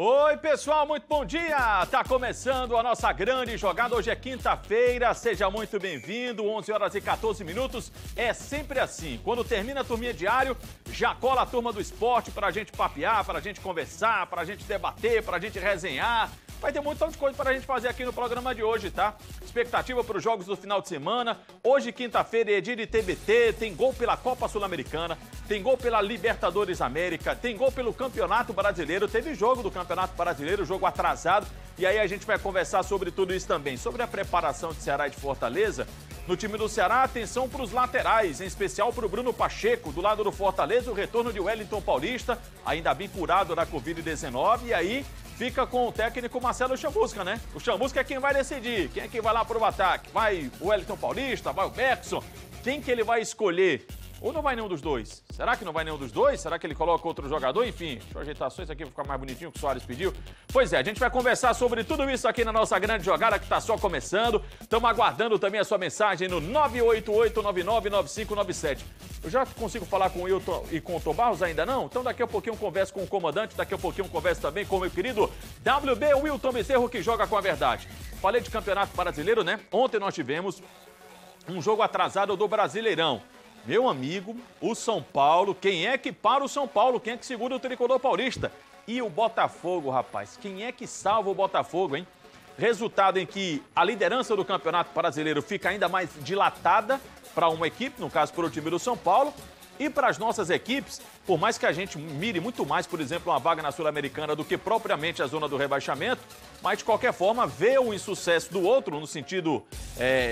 Oi, pessoal, muito bom dia! Tá começando a nossa grande jogada. Hoje é quinta-feira, seja muito bem-vindo. 11 horas e 14 minutos. É sempre assim. Quando termina a turminha diário, já cola a turma do esporte pra gente papear, pra gente conversar, pra gente debater, pra gente resenhar. Vai ter um montão de coisa pra gente fazer aqui no programa de hoje, tá? Expectativa para os jogos do final de semana. Hoje, quinta-feira, é dia de TBT, tem gol pela Copa Sul-Americana, tem gol pela Libertadores América, tem gol pelo Campeonato Brasileiro, teve jogo do Campeonato Brasileiro, jogo atrasado, e aí a gente vai conversar sobre tudo isso também. Sobre a preparação de Ceará e de Fortaleza, no time do Ceará, atenção para os laterais, em especial para o Bruno Pacheco, do lado do Fortaleza, o retorno de Wellington Paulista, ainda bem curado da Covid-19, e aí fica com o técnico Marcelo Chamusca, né? O Chamusca é quem vai decidir, quem é que vai lá pro ataque. Vai o Wellington Paulista, vai o Bergson, quem que ele vai escolher? Ou não vai nenhum dos dois? Será que não vai nenhum dos dois? Será que ele coloca outro jogador? Enfim, deixa eu ajeitar só isso aqui pra ficar mais bonitinho que o Soares pediu. Pois é, a gente vai conversar sobre tudo isso aqui na nossa grande jogada que tá só começando. Estamos aguardando também a sua mensagem no 988999597. Eu já consigo falar com o Wilton e com o Tom Barros? Ainda não? Então daqui a pouquinho eu converso com o comandante, daqui a pouquinho eu converso também com o meu querido WB Wilton Bezerro, que joga com a verdade. Falei de Campeonato Brasileiro, né? Ontem nós tivemos um jogo atrasado do Brasileirão. Meu amigo, o São Paulo, quem é que para o São Paulo? Quem é que segura o tricolor paulista? E o Botafogo, rapaz, quem é que salva o Botafogo, hein? Resultado em que a liderança do Campeonato Brasileiro fica ainda mais dilatada para uma equipe, no caso para o time do São Paulo, e para as nossas equipes, por mais que a gente mire muito mais, por exemplo, uma vaga na Sul-Americana do que propriamente a zona do rebaixamento, mas de qualquer forma, ver o insucesso do outro no sentido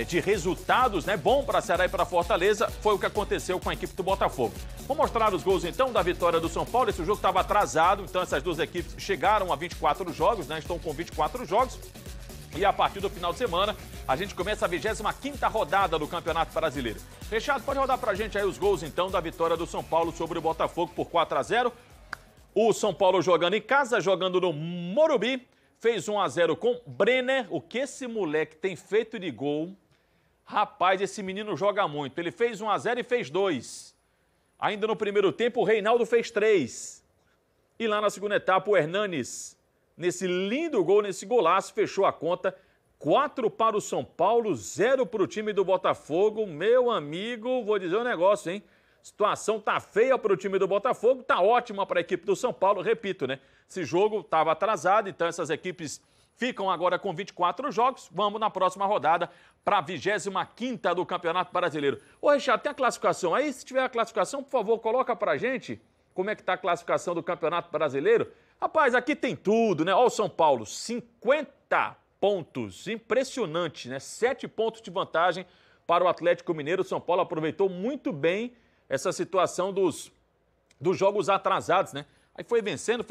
de resultados, né, bom para Ceará e para Fortaleza, foi o que aconteceu com a equipe do Botafogo. Vou mostrar os gols então da vitória do São Paulo. Esse jogo estava atrasado, então essas duas equipes chegaram a 24 jogos, né, estão com 24 jogos. E a partir do final de semana, a gente começa a 25ª rodada do Campeonato Brasileiro. Fechado, pode rodar pra gente aí os gols, então, da vitória do São Paulo sobre o Botafogo por 4-0. O São Paulo jogando em casa, jogando no Morumbi, fez 1-0 com Brenner. O que esse moleque tem feito de gol? Rapaz, esse menino joga muito. Ele fez 1-0 e fez 2. Ainda no primeiro tempo, o Reinaldo fez 3. E lá na segunda etapa, o Hernanes, nesse lindo gol, nesse golaço, fechou a conta. 4 para o São Paulo, 0 para o time do Botafogo. Meu amigo, vou dizer um negócio, hein? Situação tá feia para o time do Botafogo, tá ótima para a equipe do São Paulo. Repito, né? Esse jogo estava atrasado, então essas equipes ficam agora com 24 jogos. Vamos na próxima rodada para a 25ª do Campeonato Brasileiro. Ô, Richard, tem a classificação aí? Se tiver a classificação, por favor, coloca pra gente como é que tá a classificação do Campeonato Brasileiro. Rapaz, aqui tem tudo, né? Ó, o São Paulo, 50 pontos. Impressionante, né? 7 pontos de vantagem para o Atlético Mineiro. O São Paulo aproveitou muito bem essa situação dos jogos atrasados, né? Aí foi vencendo,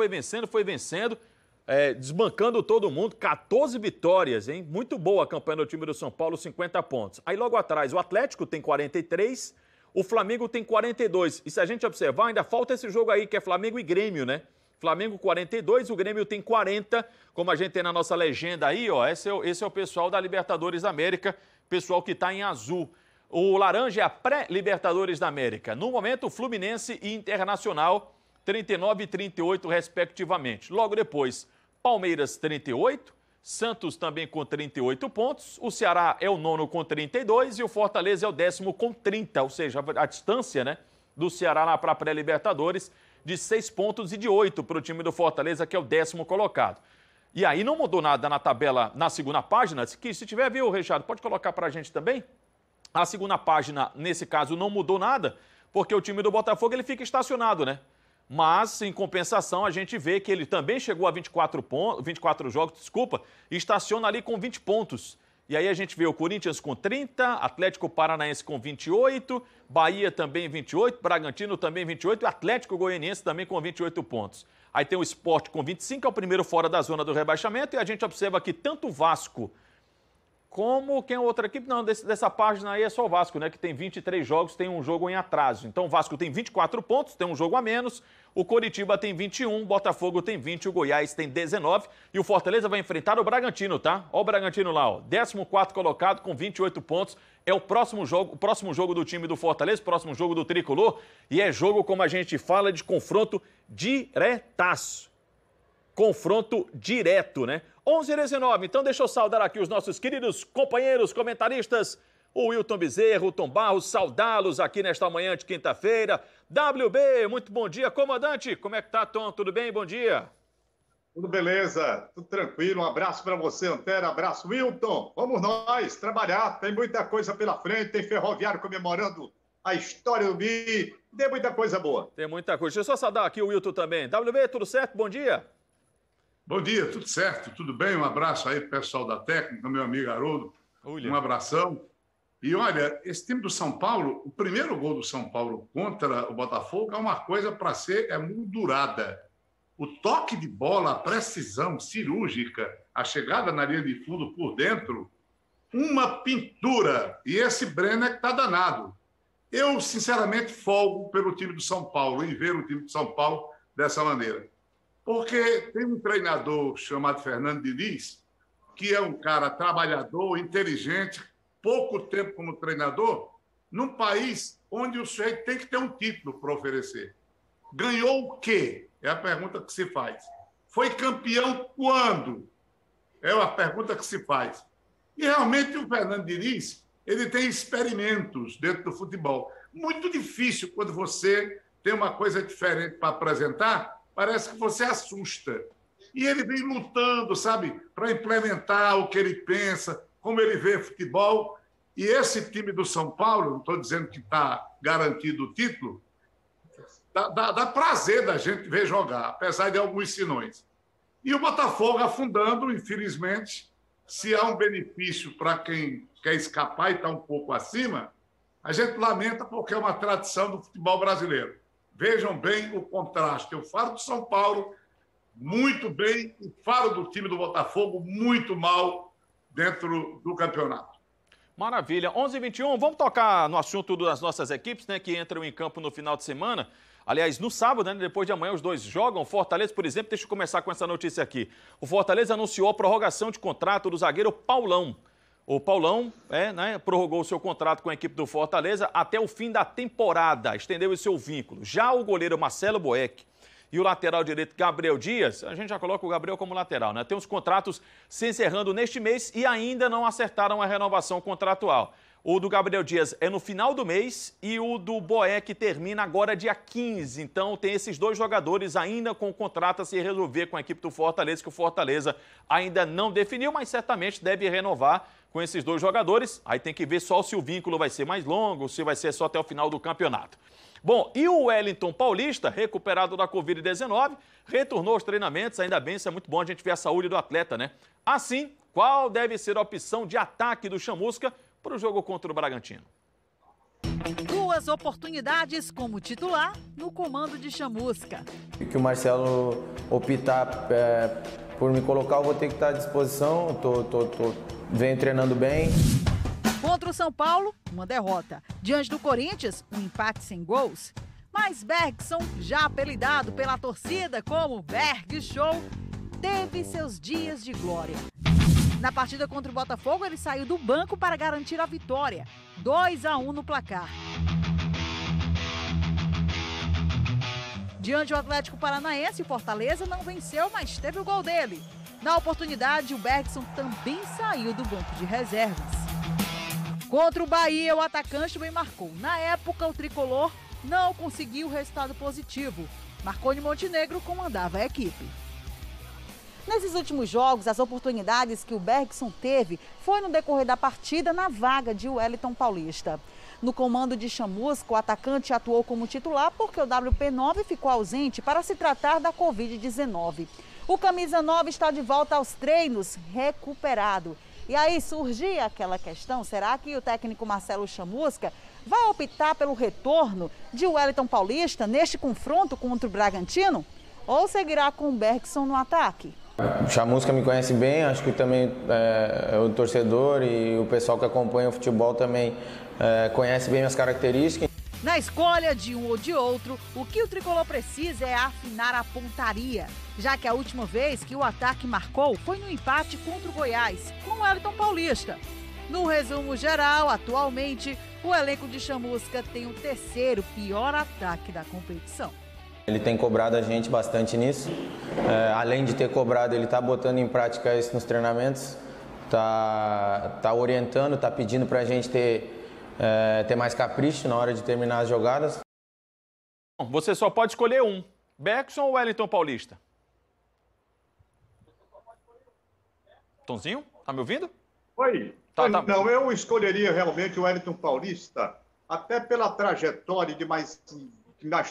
desbancando todo mundo. 14 vitórias, hein? Muito boa a campanha do time do São Paulo, 50 pontos. Aí logo atrás, o Atlético tem 43, o Flamengo tem 42. E se a gente observar, ainda falta esse jogo aí, que é Flamengo e Grêmio, né? Flamengo 42, o Grêmio tem 40, como a gente tem na nossa legenda aí, ó, esse é o pessoal da Libertadores da América, pessoal que está em azul. O laranja é a pré-Libertadores da América. No momento, Fluminense e Internacional, 39 e 38, respectivamente. Logo depois, Palmeiras, 38, Santos também com 38 pontos, o Ceará é o 9º com 32 e o Fortaleza é o 10º com 30, ou seja, a distância, né, do Ceará lá para a pré-Libertadores, de 6 pontos e de 8 para o time do Fortaleza, que é o 10º colocado. E aí não mudou nada na tabela, na segunda página, que se tiver, viu, Richard, pode colocar para a gente também? A segunda página, nesse caso, não mudou nada, porque o time do Botafogo ele fica estacionado, né? Mas, em compensação, a gente vê que ele também chegou a 24 jogos, e estaciona ali com 20 pontos. E aí a gente vê o Corinthians com 30, Atlético Paranaense com 28, Bahia também 28, Bragantino também 28 e Atlético Goianiense também com 28 pontos. Aí tem o Sport com 25, é o primeiro fora da zona do rebaixamento, e a gente observa que tanto o Vasco como quem é outra equipe, não, dessa página aí é só o Vasco, né, que tem 23 jogos, tem um jogo em atraso. Então o Vasco tem 24 pontos, tem um jogo a menos, o Coritiba tem 21, o Botafogo tem 20, o Goiás tem 19 e o Fortaleza vai enfrentar o Bragantino, tá? Ó o Bragantino lá, ó, 14º colocado com 28 pontos, é o próximo jogo do time do Fortaleza, próximo jogo do Tricolor, e é jogo, como a gente fala, de confronto diretaço. confronto direto, né? 11h19, então deixa eu saudar aqui os nossos queridos companheiros comentaristas, o Wilton Bezerro, o Tom Barros, saudá-los aqui nesta manhã de quinta-feira. WB, muito bom dia. Comandante, como é que tá, Tom? Tudo bem? Bom dia. Tudo beleza, tudo tranquilo. Um abraço para você, Antero. Abraço, Wilton. Vamos nós trabalhar. Tem muita coisa pela frente. Tem Ferroviário comemorando a história do BI. Tem muita coisa boa. Tem muita coisa. Deixa eu só saudar aqui o Wilton também. WB, tudo certo? Bom dia. Bom dia, tudo certo, tudo bem? Um abraço aí pro pessoal da técnica, meu amigo Haroldo. Um abração. E olha, esse time do São Paulo, o primeiro gol do São Paulo contra o Botafogo é uma coisa para ser moldurada. O toque de bola, a precisão cirúrgica, a chegada na linha de fundo por dentro, uma pintura. E esse Brenner é que está danado. Eu, sinceramente, folgo pelo time do São Paulo, em ver o time do São Paulo dessa maneira. Porque tem um treinador chamado Fernando Diniz, que é um cara trabalhador, inteligente, pouco tempo como treinador, num país onde o sujeito tem que ter um título para oferecer. Ganhou o quê? É a pergunta que se faz. Foi campeão quando? É a pergunta que se faz. E realmente o Fernando Diniz, ele tem experimentos dentro do futebol. Muito difícil quando você tem uma coisa diferente para apresentar, parece que você assusta. E ele vem lutando, sabe, para implementar o que ele pensa, como ele vê futebol. E esse time do São Paulo, não estou dizendo que está garantido o título, dá prazer da gente ver jogar, apesar de alguns sinões. E o Botafogo afundando, infelizmente. Se há um benefício para quem quer escapar e está um pouco acima, a gente lamenta porque é uma tradição do futebol brasileiro. Vejam bem o contraste. Eu falo do São Paulo muito bem e falo do time do Botafogo muito mal dentro do campeonato. Maravilha. 11h21, vamos tocar no assunto das nossas equipes, né, que entram em campo no final de semana. Aliás, no sábado, né, depois de amanhã, os dois jogam. Fortaleza, por exemplo, deixa eu começar com essa notícia aqui. O Fortaleza anunciou a prorrogação de contrato do zagueiro Paulão. O Paulão prorrogou o seu contrato com a equipe do Fortaleza até o fim da temporada, estendeu o seu vínculo. Já o goleiro Marcelo Boeck e o lateral direito Gabriel Dias, a gente já coloca o Gabriel como lateral, né? Tem os contratos se encerrando neste mês e ainda não acertaram a renovação contratual. O do Gabriel Dias é no final do mês e o do Boeck termina agora dia 15. Então tem esses dois jogadores ainda com o contrato a se resolver com a equipe do Fortaleza, que o Fortaleza ainda não definiu, mas certamente deve renovar com esses dois jogadores. Aí tem que ver só se o vínculo vai ser mais longo, se vai ser só até o final do campeonato. Bom, e o Wellington Paulista, recuperado da Covid-19, retornou aos treinamentos, ainda bem, isso é muito bom a gente ver a saúde do atleta, né? Assim, qual deve ser a opção de ataque do Chamusca para o jogo contra o Bragantino? Duas oportunidades como titular no comando de Chamusca. Que o Marcelo optar por me colocar, eu vou ter que estar à disposição, venho treinando bem. Contra o São Paulo, uma derrota. Diante do Corinthians, um empate sem gols. Mas Bergson, já apelidado pela torcida como Berg Show, teve seus dias de glória. Na partida contra o Botafogo, ele saiu do banco para garantir a vitória. 2-1 no placar. Diante do Atlético Paranaense, o Fortaleza não venceu, mas teve o gol dele. Na oportunidade, o Bergson também saiu do banco de reservas. Contra o Bahia, o atacante bem marcou. Na época, o tricolor não conseguiu resultado positivo. Marconi Montenegro comandava a equipe. Nesses últimos jogos, as oportunidades que o Bergson teve foi no decorrer da partida na vaga de Wellington Paulista. No comando de Chamusca, o atacante atuou como titular porque o WP9 ficou ausente para se tratar da Covid-19. O camisa 9 está de volta aos treinos, recuperado. E aí surgia aquela questão, será que o técnico Marcelo Chamusca vai optar pelo retorno de Wellington Paulista neste confronto contra o Bragantino? Ou seguirá com o Bergson no ataque? O Chamusca me conhece bem, acho que também o torcedor e o pessoal que acompanha o futebol também conhece bem as características. Na escolha de um ou de outro, o que o tricolor precisa é afinar a pontaria, já que a última vez que o ataque marcou foi no empate contra o Goiás, com o Wellington Paulista. No resumo geral, atualmente, o elenco de Chamusca tem o terceiro pior ataque da competição. Ele tem cobrado a gente bastante nisso. Além de ter cobrado, ele está botando em prática isso nos treinamentos, tá orientando, está pedindo para a gente ter mais capricho na hora de terminar as jogadas. Você só pode escolher um, Bergson ou Wellington Paulista? Tonzinho, tá me ouvindo? Oi. Tá. Não, eu escolheria realmente o Wellington Paulista, até pela trajetória de mais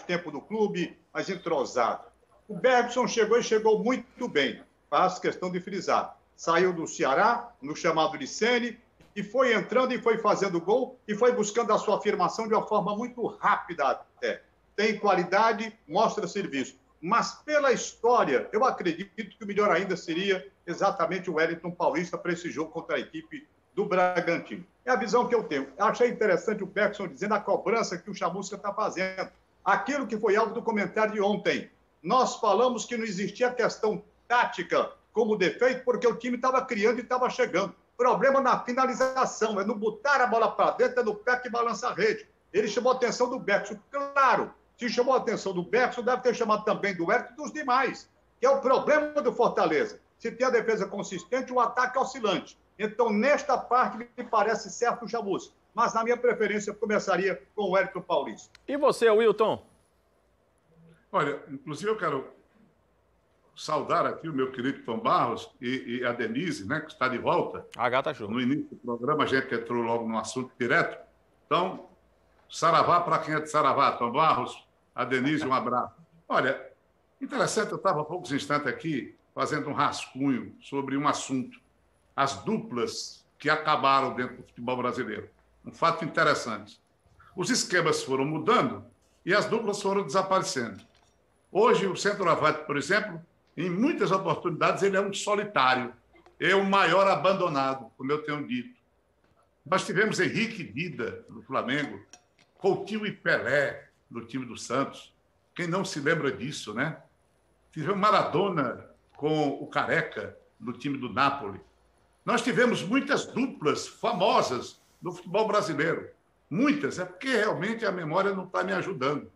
tempo no clube, mais entrosado. O Bergson chegou muito bem, faço questão de frisar. Saiu do Ceará, no chamado de Sene, e foi entrando e foi fazendo gol, e foi buscando a sua afirmação de uma forma muito rápida até. Tem qualidade, mostra serviço. Mas pela história, eu acredito que o melhor ainda seria exatamente o Wellington Paulista para esse jogo contra a equipe do Bragantino. É a visão que eu tenho. Eu achei interessante o Bergson dizendo a cobrança que o Chamusca está fazendo. Aquilo que foi alvo do comentário de ontem. Nós falamos que não existia questão tática como defeito, porque o time estava criando e estava chegando. Problema na finalização, é no botar a bola para dentro, é no pé que balança a rede. Ele chamou a atenção do Bergson. Claro, se chamou a atenção do Bergson, deve ter chamado também do Hérito e dos demais, que é o problema do Fortaleza. Se tem a defesa consistente, o ataque é oscilante. Então, nesta parte, me parece certo o Chamusca. Mas, na minha preferência, eu começaria com o Wellington Paulista. E você, Wilton? Olha, inclusive eu quero saudar aqui o meu querido Tom Barros e a Denise, né, que está de volta. A gata show. No início do programa, a gente entrou logo no assunto direto. Então, saravá para quem é de Saravá. Tom Barros, a Denise, um abraço. Olha, interessante, eu estava há poucos instantes aqui fazendo um rascunho sobre um assunto. As duplas que acabaram dentro do futebol brasileiro. Um fato interessante. Os esquemas foram mudando e as duplas foram desaparecendo. Hoje, o centroavante, por exemplo, em muitas oportunidades, ele é um solitário. É o maior abandonado, como eu tenho dito. Nós tivemos Henrique e Dida, no Flamengo, Coutinho e Pelé, no time do Santos. Quem não se lembra disso, né? Tivemos Maradona com o Careca, no time do Napoli. Nós tivemos muitas duplas famosas no futebol brasileiro. Muitas, é porque realmente a memória não está me ajudando.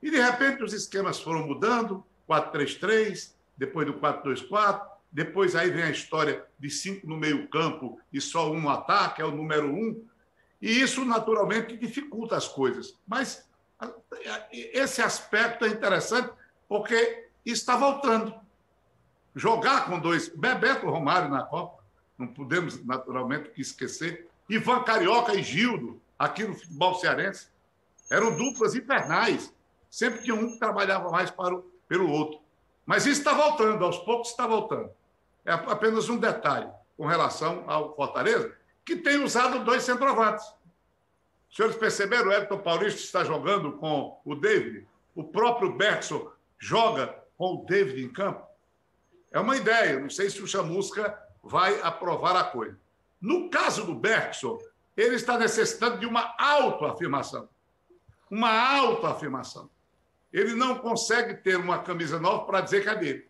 E, de repente, os esquemas foram mudando, 4-3-3, depois do 4-2-4, depois aí vem a história de 5 no meio-campo e só um no ataque, é o número 1. E isso, naturalmente, dificulta as coisas. Mas esse aspecto é interessante porque está voltando. Jogar com dois... Bebeto Romário na Copa, não podemos, naturalmente, esquecer. Ivan Carioca e Gildo, aqui no futebol cearense, eram duplas infernais. Sempre tinha um que trabalhava mais pelo outro. Mas isso está voltando, aos poucos está voltando. É apenas um detalhe com relação ao Fortaleza, que tem usado 2 centroavantes. Os senhores perceberam, o Wellington Paulista está jogando com o David, o próprio Bergson joga com o David em campo. É uma ideia, não sei se o Chamusca vai aprovar a coisa. No caso do Bergson, ele está necessitando de uma autoafirmação. Uma autoafirmação. Ele não consegue ter uma camisa nova para dizer que é dele.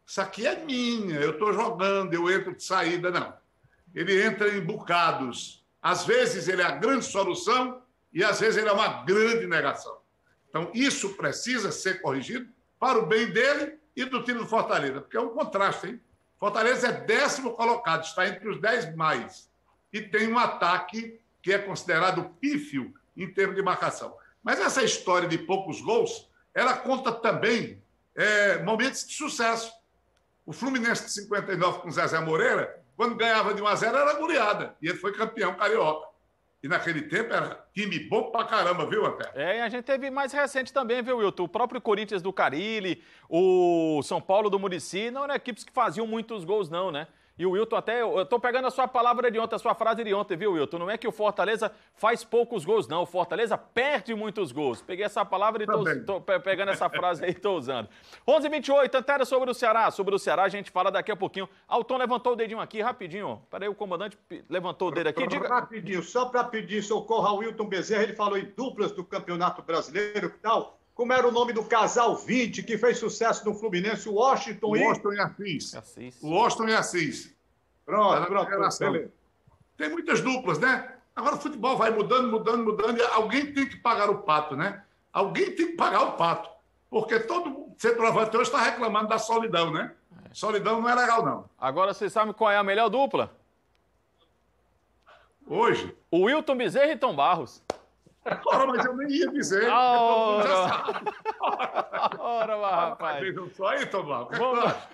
Isso aqui é minha, eu estou jogando, eu entro de saída. Não. Ele entra em bocados. Às vezes ele é a grande solução e às vezes ele é uma grande negação. Então, isso precisa ser corrigido para o bem dele e do time do Fortaleza, porque é um contraste, hein? Fortaleza é 10º colocado, está entre os 10 mais. E tem um ataque que é considerado pífio em termos de marcação. Mas essa história de poucos gols, ela conta também momentos de sucesso. O Fluminense de 59 com Zezé Moreira, quando ganhava de 1-0, era goleada. E ele foi campeão carioca. E naquele tempo era time bom pra caramba, viu, Antero? E a gente teve mais recente também, viu, Wilton? O próprio Corinthians do Carille, o São Paulo do Muricy, não eram equipes que faziam muitos gols, não, né? E o Wilton até... Eu tô pegando a sua palavra de ontem, a sua frase de ontem, viu, Wilton? Não é que o Fortaleza faz poucos gols, não. O Fortaleza perde muitos gols. Peguei essa palavra e tô pegando essa frase aí e tô usando. 11h28, Antero sobre o Ceará. Sobre o Ceará a gente fala daqui a pouquinho. Ah, o Tom levantou o dedinho aqui, rapidinho. Peraí, o comandante levantou o dedo aqui. Diga... Rapidinho, só para pedir socorro ao Wilton Bezerra, ele falou em duplas do Campeonato Brasileiro e tal. Como era o nome do casal 20 que fez sucesso no Fluminense, o Washington e Assis. O Washington e Assis. Pronto. Tem muitas duplas, né? Agora o futebol vai mudando, e alguém tem que pagar o pato, né? Alguém tem que pagar o pato. Porque todo centroavante hoje está reclamando da solidão, né? Solidão não é legal, não. Agora vocês sabem qual é a melhor dupla? Hoje? O Wilton Bezerra e Tom Barros. Ora, mas eu nem ia dizer. Ora, rapaz. Só aí, Tom Barros.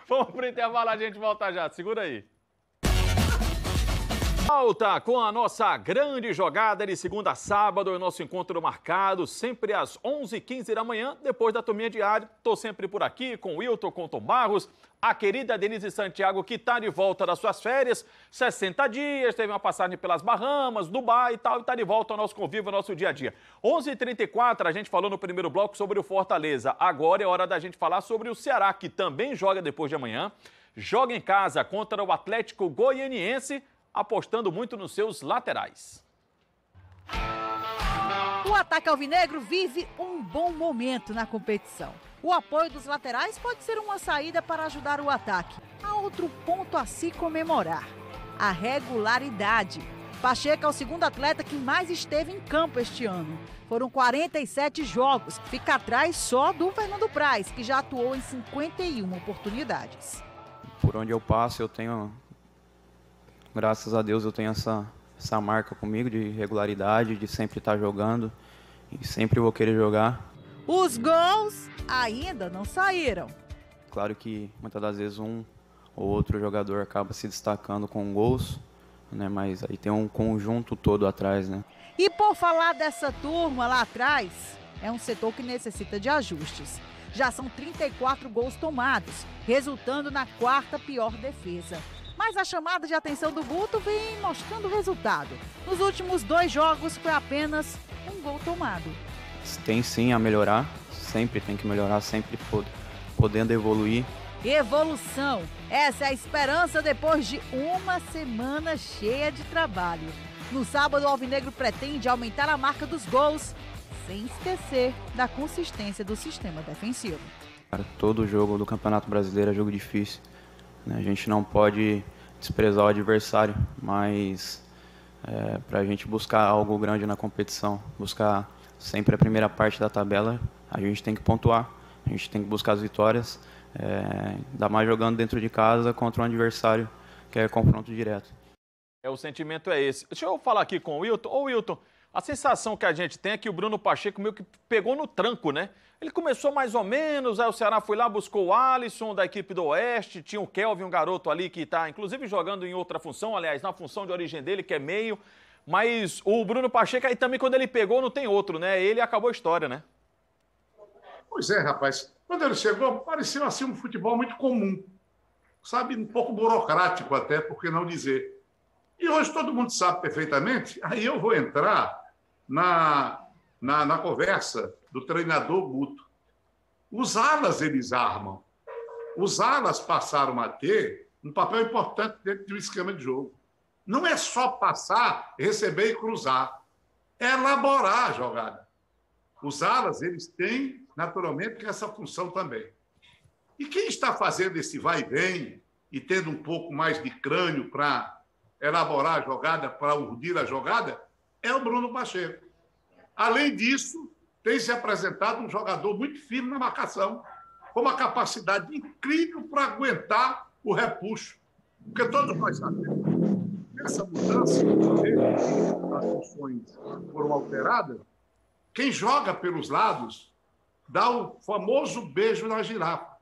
Vamos pro intervalo, a gente volta já. Segura aí. Volta com a nossa grande jogada de segunda a sábado, o nosso encontro marcado sempre às 11h15 da manhã, depois da turminha diária. Estou sempre por aqui com o Wilton, com o Tom Barros, a querida Denise Santiago, que está de volta das suas férias, 60 dias, teve uma passagem pelas Bahamas, Dubai e tal, e está de volta ao nosso convívio, ao nosso dia a dia. 11h34, a gente falou no primeiro bloco sobre o Fortaleza. Agora é hora da gente falar sobre o Ceará, que também joga depois de amanhã, joga em casa contra o Atlético Goianiense, apostando muito nos seus laterais. O ataque alvinegro vive um bom momento na competição. O apoio dos laterais pode ser uma saída para ajudar o ataque. Há outro ponto a se comemorar: a regularidade. Pacheco é o segundo atleta que mais esteve em campo este ano. Foram 47 jogos, fica atrás só do Fernando Praz, que já atuou em 51 oportunidades. Por onde eu passo, eu tenho... Graças a Deus eu tenho essa marca comigo de regularidade, de sempre estar jogando e sempre vou querer jogar. Os gols ainda não saíram. Claro que muitas das vezes um ou outro jogador acaba se destacando com gols, né? Mas aí tem um conjunto todo atrás, né? E por falar dessa turma lá atrás, é um setor que necessita de ajustes. Já são 34 gols tomados, resultando na quarta pior defesa. Mas a chamada de atenção do Guto vem mostrando resultado. Nos últimos 2 jogos foi apenas um gol tomado. Tem sim a melhorar, sempre tem que melhorar, sempre podendo evoluir. Evolução, essa é a esperança depois de uma semana cheia de trabalho. No sábado, o Alvinegro pretende aumentar a marca dos gols, sem esquecer da consistência do sistema defensivo. Todo jogo do Campeonato Brasileiro é jogo difícil. A gente não pode desprezar o adversário, mas para a gente buscar algo grande na competição, buscar sempre a primeira parte da tabela, a gente tem que pontuar, a gente tem que buscar as vitórias, ainda mais jogando dentro de casa contra um adversário que é confronto direto. O sentimento é esse. Deixa eu falar aqui com o Wilton. Ô Wilton, a sensação que a gente tem é que o Bruno Pacheco meio que pegou no tranco, né? Ele começou mais ou menos, aí o Ceará foi lá, buscou o Alisson da equipe do Oeste, tinha o Kelvin, um garoto ali que está, inclusive, jogando em outra função, aliás, na função de origem dele, que é meio. Mas o Bruno Pacheco aí também, quando ele pegou, não tem outro, né? Ele acabou a história, né? Pois é, rapaz. Quando ele chegou, pareceu assim um futebol muito comum. Sabe, um pouco burocrático até, por que não dizer. E hoje todo mundo sabe perfeitamente, aí eu vou entrar na conversa do treinador Guto. Os alas eles armam. Os alas passaram a ter um papel importante dentro de um esquema de jogo. Não é só passar, receber e cruzar. É elaborar a jogada. Os alas, eles têm, naturalmente, essa função também. E quem está fazendo esse vai e vem e tendo um pouco mais de crânio para elaborar a jogada, para urdir a jogada, é o Bruno Pacheco. Além disso, tem se apresentado um jogador muito firme na marcação, com uma capacidade incrível para aguentar o repuxo. Porque todos nós sabemos que essa mudança, as funções foram alteradas, quem joga pelos lados dá o famoso beijo na girafa.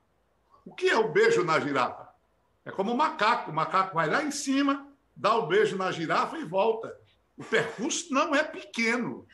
O que é o beijo na girafa? É como o macaco vai lá em cima, dá o beijo na girafa e volta. O percurso não é pequeno.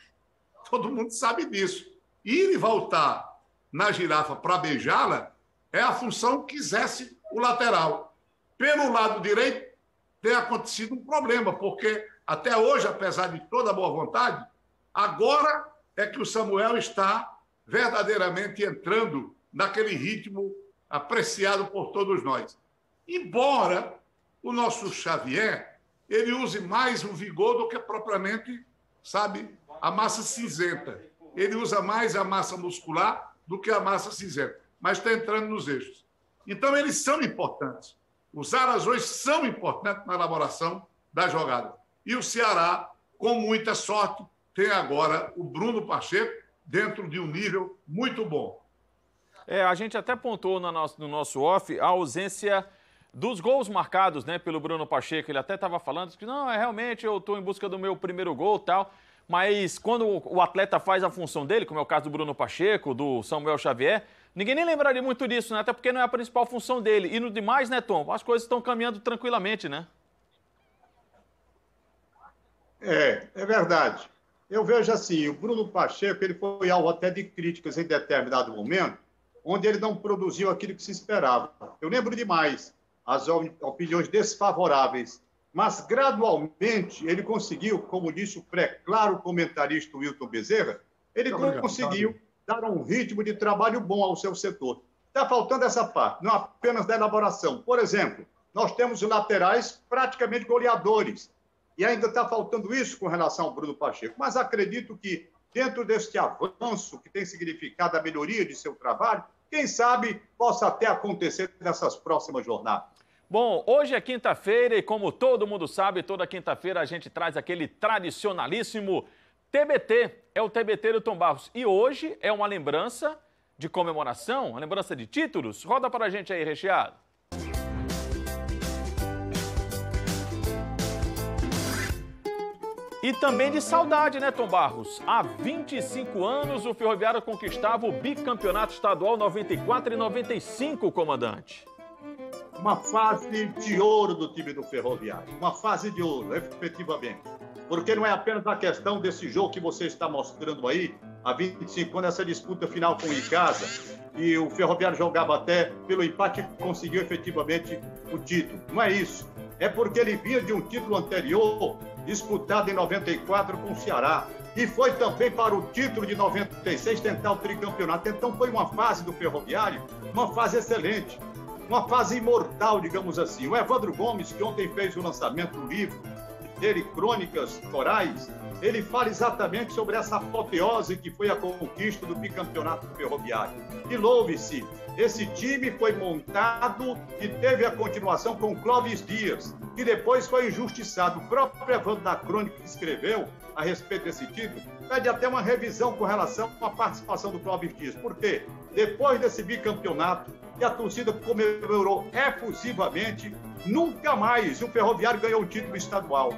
Todo mundo sabe disso. Ir e voltar na girafa para beijá-la é a função que exerce o lateral. Pelo lado direito, tem acontecido um problema, porque até hoje, apesar de toda a boa vontade, agora é que o Samuel está verdadeiramente entrando naquele ritmo apreciado por todos nós. Embora o nosso Xavier ele use mais o vigor do que propriamente, sabe, a massa cinzenta. Ele usa mais a massa muscular do que a massa cinzenta, mas está entrando nos eixos. Então, eles são importantes. Os alas hoje são importantes na elaboração da jogada. E o Ceará, com muita sorte, tem agora o Bruno Pacheco dentro de um nível muito bom. A gente até pontuou no nosso off a ausência dos gols marcados, né, pelo Bruno Pacheco. Ele até estava falando que não, realmente eu estou em busca do meu primeiro gol e tal. Mas quando o atleta faz a função dele, como é o caso do Bruno Pacheco, do Samuel Xavier, ninguém nem lembraria muito disso, né? Até porque não é a principal função dele. E no demais, né, Tom? As coisas estão caminhando tranquilamente, né? É verdade. Eu vejo assim, o Bruno Pacheco, ele foi alvo até de críticas em determinado momento, onde ele não produziu aquilo que se esperava. Eu lembro demais as opiniões desfavoráveis, mas gradualmente ele conseguiu, como disse o claro comentarista Wilton Bezerra, ele conseguiu dar um ritmo de trabalho bom ao seu setor. Está faltando essa parte, não apenas da elaboração. Por exemplo, nós temos laterais praticamente goleadores, e ainda está faltando isso com relação ao Bruno Pacheco. Mas acredito que, dentro deste avanço que tem significado a melhoria de seu trabalho, quem sabe possa até acontecer nessas próximas jornadas. Bom, hoje é quinta-feira e, como todo mundo sabe, toda quinta-feira a gente traz aquele tradicionalíssimo TBT. É o TBT do Tom Barros. E hoje é uma lembrança de comemoração, uma lembrança de títulos. Roda para a gente aí, Recheado. E também de saudade, né, Tom Barros? Há 25 anos o Ferroviário conquistava o bicampeonato estadual 94 e 95, comandante. Uma fase de ouro do time do Ferroviário. Uma fase de ouro, efetivamente. Porque não é apenas a questão desse jogo que você está mostrando aí, há 25 anos, essa disputa final com o Icasa, e o Ferroviário jogava até pelo empate e conseguiu efetivamente o título. Não é isso. É porque ele vinha de um título anterior, disputado em 94 com o Ceará. E foi também para o título de 96 tentar o tricampeonato. Então foi uma fase do Ferroviário, uma fase excelente. Uma fase imortal, digamos assim. O Evandro Gomes, que ontem fez o lançamento do livro dele, Crônicas Corais, ele fala exatamente sobre essa apoteose que foi a conquista do bicampeonato Ferroviário. E louve-se, esse time foi montado e teve a continuação com Clóvis Dias, que depois foi injustiçado. O próprio Evandro da Crônica que escreveu a respeito desse título pede até uma revisão com relação à participação do Clóvis Dias. Por quê? Depois desse bicampeonato, e a torcida comemorou efusivamente, nunca mais o Ferroviário ganhou um título estadual.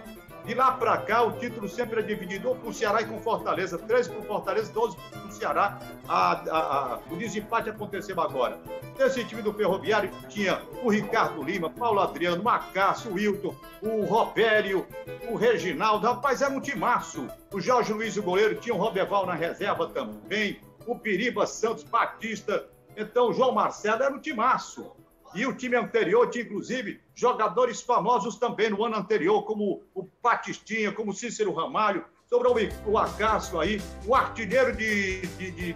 De lá para cá, o título sempre é dividido ou com o Ceará e com Fortaleza, 13 para o Fortaleza, 12 para o Ceará. O desempate aconteceu agora. Nesse time do Ferroviário tinha o Ricardo Lima, Paulo Adriano, Macácio, Wilton, o Robério, o Reginaldo. Rapaz, era um timaço. O Jorge Luiz, o goleiro, tinha o Roberval na reserva também, o Piriba Santos, Batista. Então, o João Marcelo era um timaço. E o time anterior tinha, inclusive, jogadores famosos também no ano anterior, como o Batistinha, como o Cícero Ramalho, sobre o Acácio aí. O artilheiro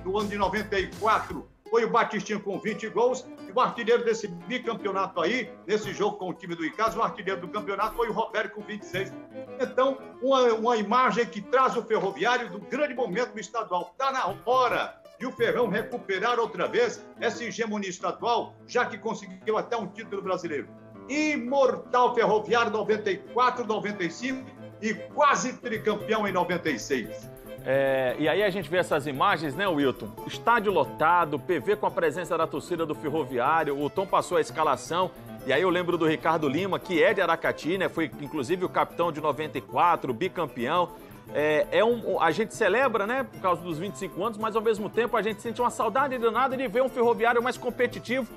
do ano de 94 foi o Batistinha com 20 gols. E o artilheiro desse bicampeonato aí, nesse jogo com o time do Icasa, o artilheiro do campeonato foi o Roberto com 26. Então, uma imagem que traz o Ferroviário do grande momento do estadual. Está na hora e o Ferrão recuperar outra vez essa hegemonia estadual, já que conseguiu até um título brasileiro. Imortal Ferroviário 94, 95 e quase tricampeão em 96. E aí a gente vê essas imagens, né, Wilton? Estádio lotado, PV com a presença da torcida do Ferroviário, o Tom passou a escalação, e aí eu lembro do Ricardo Lima, que é de Aracati, né? Foi inclusive o capitão de 94, bicampeão. A gente celebra, né, por causa dos 25 anos, mas ao mesmo tempo a gente sente uma saudade danada de ver um Ferroviário mais competitivo,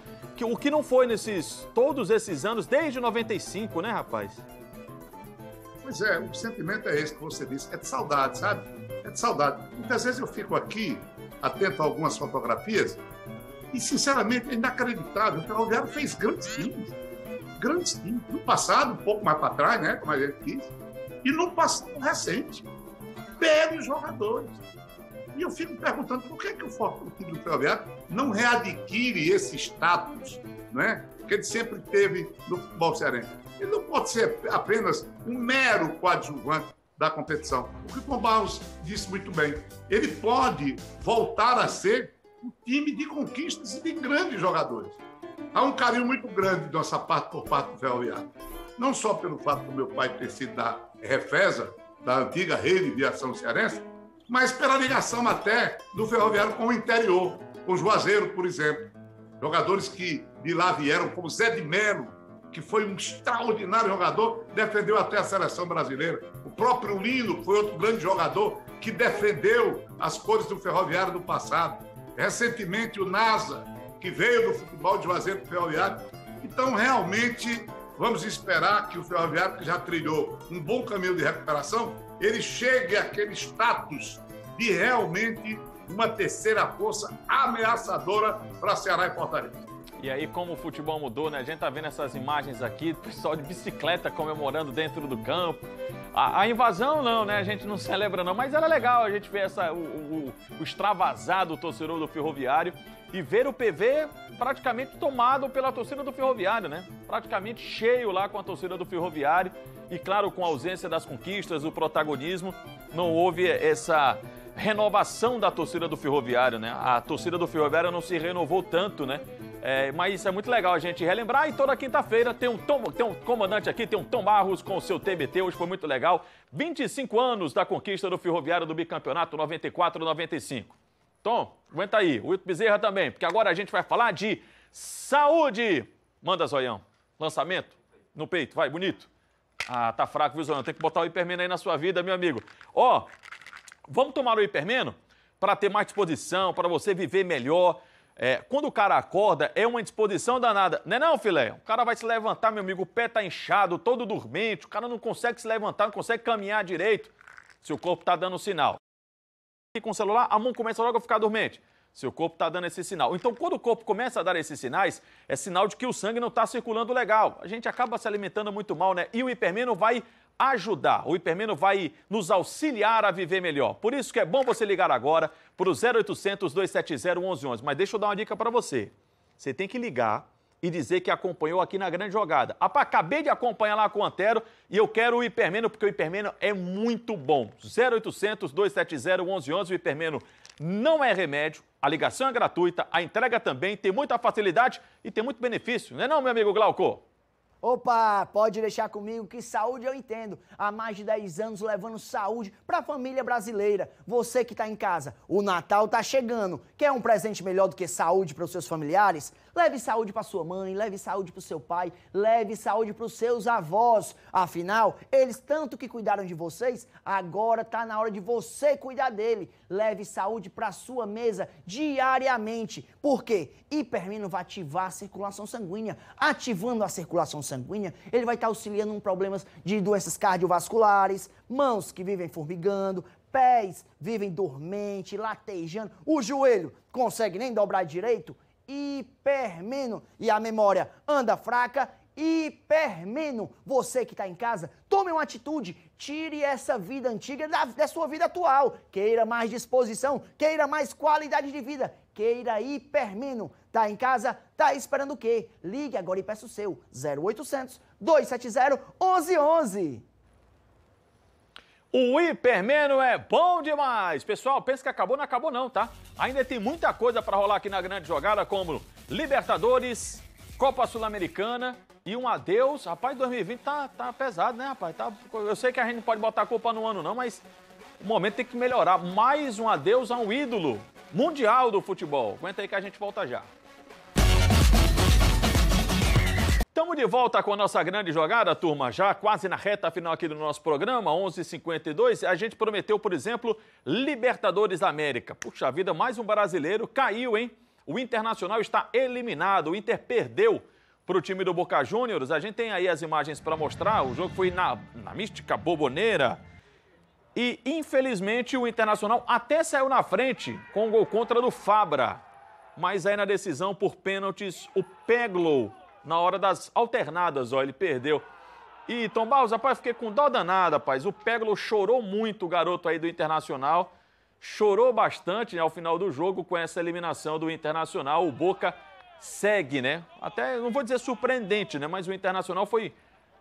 o que não foi todos esses anos, desde 95, né, rapaz? Pois é, o sentimento é esse que você disse, é de saudade, sabe? É de saudade. Muitas vezes eu fico aqui, atento a algumas fotografias, e sinceramente é inacreditável. O Ferroviário fez grandes times. No passado, um pouco mais para trás, né, como a gente diz, e no passado recente. Belos jogadores. E eu fico perguntando por que o time do Ferroviário não readquire esse status, né, que ele sempre teve no futebol cearense. Ele não pode ser apenas um mero coadjuvante da competição. O que o Tom Barros disse muito bem. Ele pode voltar a ser um time de conquistas e de grandes jogadores. Há um carinho muito grande de nossa parte por parte do Ferroviário. Não só pelo fato do meu pai ter sido da Refesa, da antiga rede de ação cearense, mas pela ligação até do Ferroviário com o interior, com o Juazeiro, por exemplo. Jogadores que de lá vieram, como Zé de Melo, que foi um extraordinário jogador, defendeu até a seleção brasileira. O próprio Lino foi outro grande jogador que defendeu as cores do Ferroviário do passado. Recentemente, o Nasa, que veio do futebol de Juazeiro para o Ferroviário. Então, realmente, vamos esperar que o Ferroviário, que já trilhou um bom caminho de recuperação, ele chegue àquele status de realmente uma terceira força ameaçadora para Ceará e Fortaleza. E aí, como o futebol mudou, né? A gente tá vendo essas imagens aqui, pessoal de bicicleta comemorando dentro do campo. A invasão não, né? A gente não celebra não, mas era legal a gente ver o extravasado torcedor do Ferroviário e ver o PV praticamente tomado pela torcida do Ferroviário, né? Praticamente cheio lá com a torcida do Ferroviário e, claro, com a ausência das conquistas, do protagonismo, não houve essa renovação da torcida do Ferroviário, né? A torcida do Ferroviário não se renovou tanto, né? Mas isso é muito legal a gente relembrar. E toda quinta-feira tem um comandante aqui, tem um Tom Barros com o seu TBT. Hoje foi muito legal. 25 anos da conquista do Ferroviário do bicampeonato 94-95. Tom, aguenta aí. O Wilton Bezerra também, porque agora a gente vai falar de saúde. Manda, Zoião. Lançamento no peito, vai, bonito. Ah, tá fraco, viu, Zoião? Tem que botar o hipermeno aí na sua vida, meu amigo. Ó, vamos tomar o hipermeno para ter mais disposição, para você viver melhor. Quando o cara acorda, é uma disposição danada. Não é não, filé? O cara vai se levantar, meu amigo, o pé tá inchado, todo dormente, o cara não consegue se levantar, não consegue caminhar direito. Seu corpo tá dando sinal. E com o celular, a mão começa logo a ficar dormente. Seu corpo tá dando esse sinal. Então, quando o corpo começa a dar esses sinais, é sinal de que o sangue não tá circulando legal. A gente acaba se alimentando muito mal, né? E o hipermeno vai ajudar. O hipermeno vai nos auxiliar a viver melhor. Por isso que é bom você ligar agora para o 0800 270 1111. Mas deixa eu dar uma dica para você. Você tem que ligar e dizer que acompanhou aqui na Grande Jogada. Acabei de acompanhar lá com o Antero e eu quero o hipermeno porque o hipermeno é muito bom. 0800 270 1111. O hipermeno não é remédio, a ligação é gratuita, a entrega também, tem muita facilidade e tem muito benefício. Não é não, meu amigo Glauco? Opa, pode deixar comigo que saúde eu entendo. Há mais de 10 anos levando saúde para a família brasileira. Você que está em casa, o Natal está chegando. Quer um presente melhor do que saúde para os seus familiares? Leve saúde para sua mãe, leve saúde para o seu pai, leve saúde para os seus avós. Afinal, eles tanto que cuidaram de vocês, agora está na hora de você cuidar dele. Leve saúde para a sua mesa diariamente. Por quê? Hipermeno vai ativar a circulação sanguínea. Ativando a circulação sanguínea, ele vai estar auxiliando em problemas de doenças cardiovasculares, mãos que vivem formigando, pés vivem dormente, latejando, o joelho consegue nem dobrar direito, hipermeno. E a memória anda fraca, hipermeno. Você que está em casa, tome uma atitude, tire essa vida antiga da sua vida atual. Queira mais disposição, queira mais qualidade de vida, queira hipermeno. Tá em casa? Tá esperando o quê? Ligue agora e peça o seu. 0800 270 1111. O hipermeno é bom demais. Pessoal, pensa que acabou, não acabou não, tá? Ainda tem muita coisa para rolar aqui na Grande Jogada, como Libertadores, Copa Sul-Americana e um adeus. Rapaz, 2020 tá pesado, né, rapaz? Eu sei que a gente não pode botar a culpa no ano não, mas o momento tem que melhorar. Mais um adeus a um ídolo mundial do futebol. Aguenta aí que a gente volta já. Estamos de volta com a nossa Grande Jogada, turma, já quase na reta final aqui do nosso programa, 11h52. A gente prometeu, por exemplo, Libertadores da América. Puxa vida, mais um brasileiro caiu, hein? O Internacional está eliminado, o Inter perdeu para o time do Boca Juniors. A gente tem aí as imagens para mostrar, o jogo foi na mística Boboneira. E, infelizmente, o Internacional até saiu na frente com o gol contra do Fabra. Mas aí na decisão por pênaltis, o Peglow, na hora das alternadas, ó, ele perdeu. E, Tom Barros, rapaz, fiquei com dó danada, rapaz. O Peglow chorou muito, o garoto aí do Internacional. Chorou bastante, né, ao final do jogo com essa eliminação do Internacional. O Boca segue, né? Até, não vou dizer surpreendente, né? Mas o Internacional foi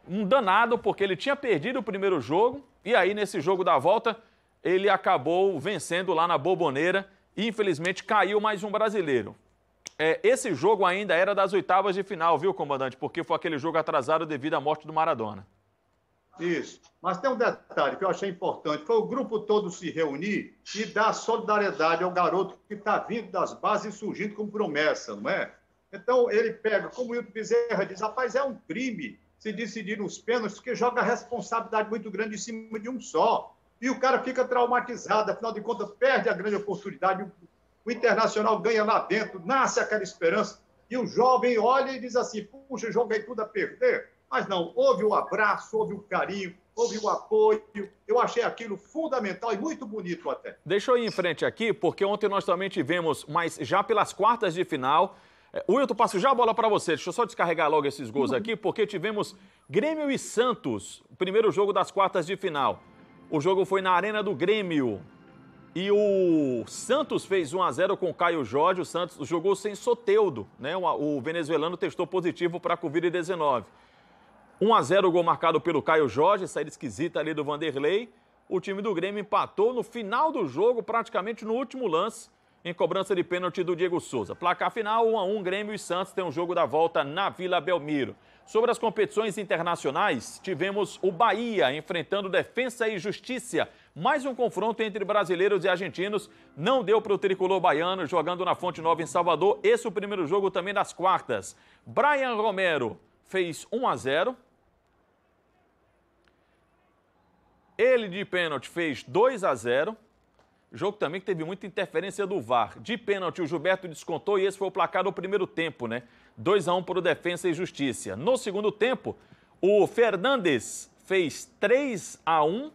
um danado, porque ele tinha perdido o primeiro jogo. E aí, nesse jogo da volta, ele acabou vencendo lá na Boboneira. E, infelizmente, caiu mais um brasileiro. Esse jogo ainda era das oitavas de final, viu, comandante? Porque foi aquele jogo atrasado devido à morte do Maradona. Isso. Mas tem um detalhe que eu achei importante. Foi o grupo todo se reunir e dar solidariedade ao garoto que está vindo das bases e surgindo como promessa, não é? Então, ele pega, como o Wilton Bezerra diz, rapaz, é um crime se decidir nos pênaltis, porque joga a responsabilidade muito grande em cima de um só. E o cara fica traumatizado, afinal de contas, perde a grande oportunidade. O Internacional ganha lá dentro, nasce aquela esperança. E o jovem olha e diz assim, puxa, joguei tudo a perder. Mas não, houve o abraço, houve o carinho, houve o apoio. Eu achei aquilo fundamental e muito bonito até. Deixa eu ir em frente aqui, porque ontem nós também tivemos, mas já pelas quartas de final... Wilton, passo já a bola para você. Deixa eu só descarregar logo esses gols aqui, porque tivemos Grêmio e Santos, o primeiro jogo das quartas de final. O jogo foi na Arena do Grêmio. E o Santos fez 1-0 com o Caio Jorge. O Santos jogou sem Soteldo, né? O venezuelano testou positivo para a Covid-19. 1-0 o gol marcado pelo Caio Jorge, saída esquisita ali do Vanderlei. O time do Grêmio empatou no final do jogo, praticamente no último lance, em cobrança de pênalti do Diego Souza. Placar final, 1-1, Grêmio e Santos tem um jogo da volta na Vila Belmiro. Sobre as competições internacionais, tivemos o Bahia enfrentando Defensa e Justiça. Mais um confronto entre brasileiros e argentinos. Não deu para o tricolor baiano, jogando na Fonte Nova em Salvador. Esse é o primeiro jogo também das quartas. Brian Romero fez 1-0. Ele de pênalti fez 2-0. Jogo também que teve muita interferência do VAR. De pênalti, o Gilberto descontou e esse foi o placar do primeiro tempo, né? 2-1 para o Defensa e Justiça. No segundo tempo, o Fernandes fez 3-1.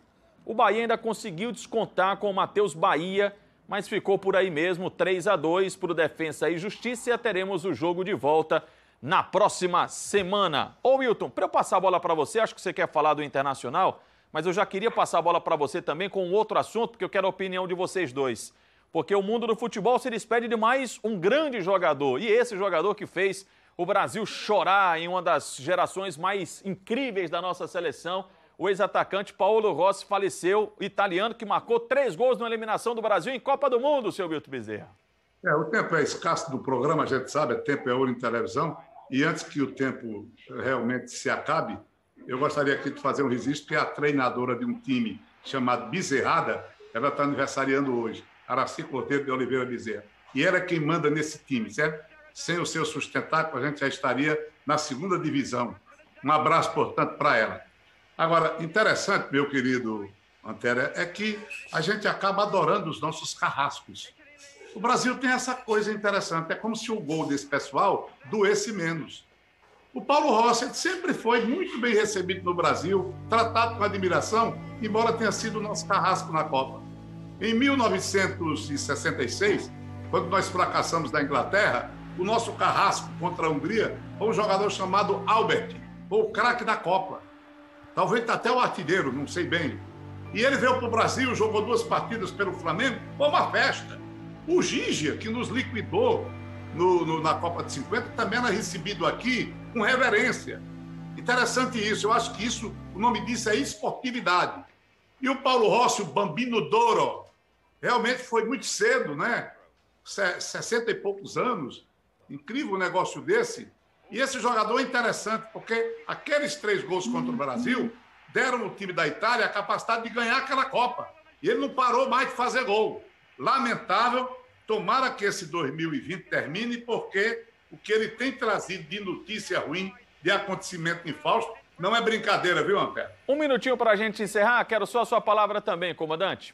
O Bahia ainda conseguiu descontar com o Matheus Bahia, mas ficou por aí mesmo, 3-2 para o Defensa e Justiça. E teremos o jogo de volta na próxima semana. Ô Wilton, para eu passar a bola para você, acho que você quer falar do Internacional, mas eu já queria passar a bola para você também com um outro assunto, porque eu quero a opinião de vocês dois. Porque o mundo do futebol se despede de mais um grande jogador. E esse jogador que fez o Brasil chorar em uma das gerações mais incríveis da nossa seleção, o ex-atacante Paolo Rossi, faleceu, italiano, que marcou 3 gols na eliminação do Brasil em Copa do Mundo, seu Wilton Bezerra. O tempo é escasso do programa, a gente sabe, tempo é ouro em televisão. E antes que o tempo realmente se acabe, eu gostaria aqui de fazer um registro, que é a treinadora de um time chamado Bezerrada, ela está aniversariando hoje, Araci Cordeiro de Oliveira Bezerra. E ela é quem manda nesse time, certo? Sem o seu sustentáculo, a gente já estaria na 2ª divisão. Um abraço, portanto, para ela. Agora, interessante, meu querido Antero, é que a gente acaba adorando os nossos carrascos. O Brasil tem essa coisa interessante, é como se o gol desse pessoal doesse menos. O Paulo Rossi sempre foi muito bem recebido no Brasil, tratado com admiração, embora tenha sido o nosso carrasco na Copa. Em 1966, quando nós fracassamos da Inglaterra, o nosso carrasco contra a Hungria foi um jogador chamado Albert, o craque da Copa. Talvez até o artilheiro, não sei bem. E ele veio para o Brasil, jogou 2 partidas pelo Flamengo, foi uma festa. O Gigia, que nos liquidou na Copa de 50, também era recebido aqui com reverência. Interessante isso, eu acho que isso, o nome disso é esportividade. E o Paulo Rossi, o Bambino d'Oro, realmente foi muito cedo, né? 60 e poucos anos, incrível um negócio desse. E esse jogador é interessante, porque aqueles 3 gols contra o Brasil deram ao time da Itália a capacidade de ganhar aquela Copa. E ele não parou mais de fazer gol. Lamentável, tomara que esse 2020 termine, porque o que ele tem trazido de notícia ruim, de acontecimento infausto, não é brincadeira, viu, Ampere? Um minutinho para a gente encerrar, quero só a sua palavra também, comandante.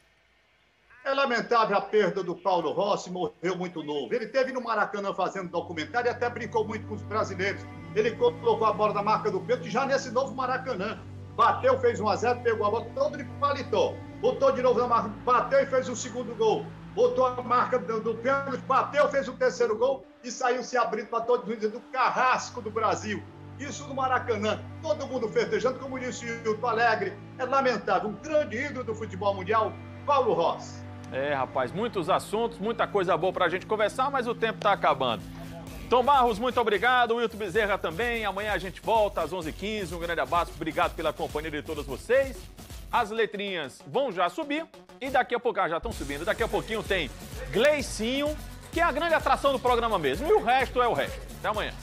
É lamentável a perda do Paulo Rossi, morreu muito novo. Ele esteve no Maracanã fazendo documentário e até brincou muito com os brasileiros. Ele colocou a bola na marca do pênalti já nesse novo Maracanã. Bateu, fez 1-0, pegou a bola todo de paletó. Botou de novo na marca, bateu e fez o 2º gol. Botou a marca do pênalti, bateu, fez o 3º gol e saiu se abrindo para todo mundo do carrasco do Brasil. Isso no Maracanã, todo mundo festejando, como disse o Hilton Alegre. É lamentável, um grande ídolo do futebol mundial, Paulo Rossi. Rapaz, muitos assuntos, muita coisa boa pra gente conversar, mas o tempo tá acabando. Tom Barros, muito obrigado. Wilton Bezerra também. Amanhã a gente volta às 11h15. Um grande abraço, obrigado pela companhia de todos vocês. As letrinhas vão já subir e daqui a pouco, já estão subindo. Daqui a pouquinho tem Gleicinho, que é a grande atração do programa mesmo. E o resto é o resto. Até amanhã.